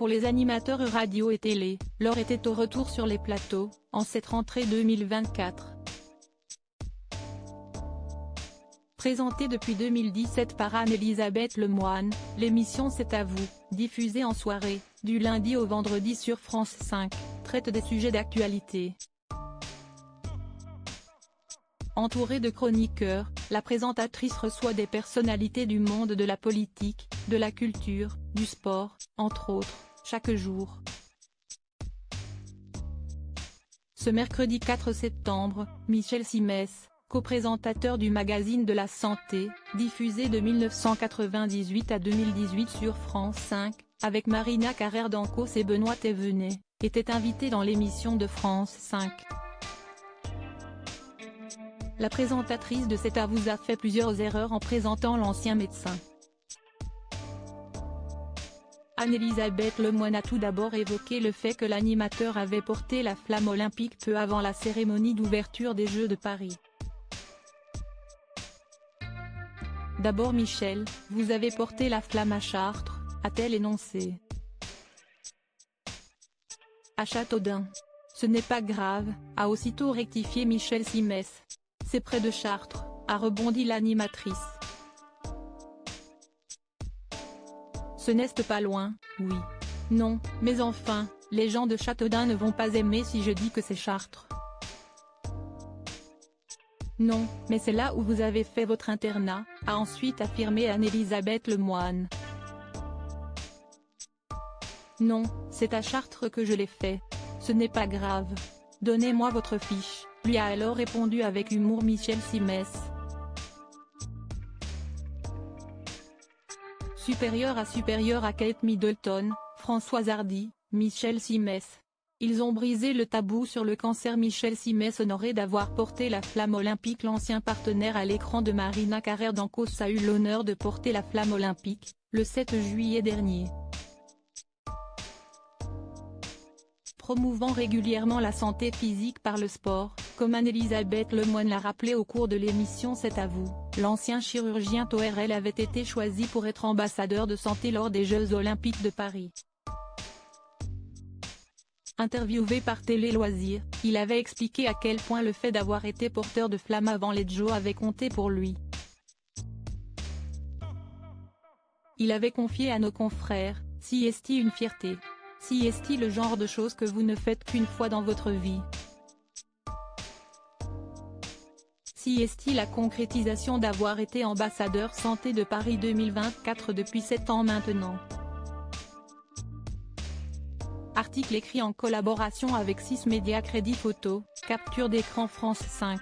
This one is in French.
Pour les animateurs radio et télé, l'heure était au retour sur les plateaux, en cette rentrée 2024. Présentée depuis 2017 par Anne-Elisabeth Lemoine, l'émission C'est à vous, diffusée en soirée, du lundi au vendredi sur France 5, traite des sujets d'actualité. Entourée de chroniqueurs, la présentatrice reçoit des personnalités du monde de la politique, de la culture, du sport, entre autres, chaque jour. Ce mercredi 4 septembre, Michel Simès, co-présentateur du magazine de la santé, diffusé de 1998 à 2018 sur France 5, avec Marina Carrère d'Ancos et Benoît Thévenet, était invité dans l'émission de France 5. La présentatrice de C'est à vous a fait plusieurs erreurs en présentant l'ancien médecin. Anne-Elisabeth Lemoine a tout d'abord évoqué le fait que l'animateur avait porté la flamme olympique peu avant la cérémonie d'ouverture des Jeux de Paris. D'abord Michel, vous avez porté la flamme à Chartres, a-t-elle énoncé. À Châteaudun. Ce n'est pas grave, a aussitôt rectifié Michel Simès. C'est près de Chartres, a rebondi l'animatrice. Ce n'est pas loin, oui. Non, mais enfin, les gens de Châteaudun ne vont pas aimer si je dis que c'est Chartres. Non, mais c'est là où vous avez fait votre internat, a ensuite affirmé Anne-Elisabeth Lemoine. Non, c'est à Chartres que je l'ai fait. Ce n'est pas grave. Donnez-moi votre fiche, lui a alors répondu avec humour Michel Simès. Supérieur à Kate Middleton, Françoise Hardy, Michel Simès. Ils ont brisé le tabou sur le cancer. Michel Simès honoré d'avoir porté la flamme olympique. L'ancien partenaire à l'écran de Marina Carrère d'Ancos a eu l'honneur de porter la flamme olympique, le 7 juillet dernier. Promouvant régulièrement la santé physique par le sport, comme Anne-Elisabeth Lemoine l'a rappelé au cours de l'émission C'est à vous, l'ancien chirurgien TORL avait été choisi pour être ambassadeur de santé lors des Jeux Olympiques de Paris. Interviewé par Télé Loisirs, il avait expliqué à quel point le fait d'avoir été porteur de flamme avant les Jeux avait compté pour lui. Il avait confié à nos confrères, si est-il une fierté. Si est-il le genre de choses que vous ne faites qu'une fois dans votre vie. Si est-il la concrétisation d'avoir été ambassadeur santé de Paris 2024 depuis 7 ans maintenant. Article écrit en collaboration avec 6 médias. Crédit photo, capture d'écran France 5.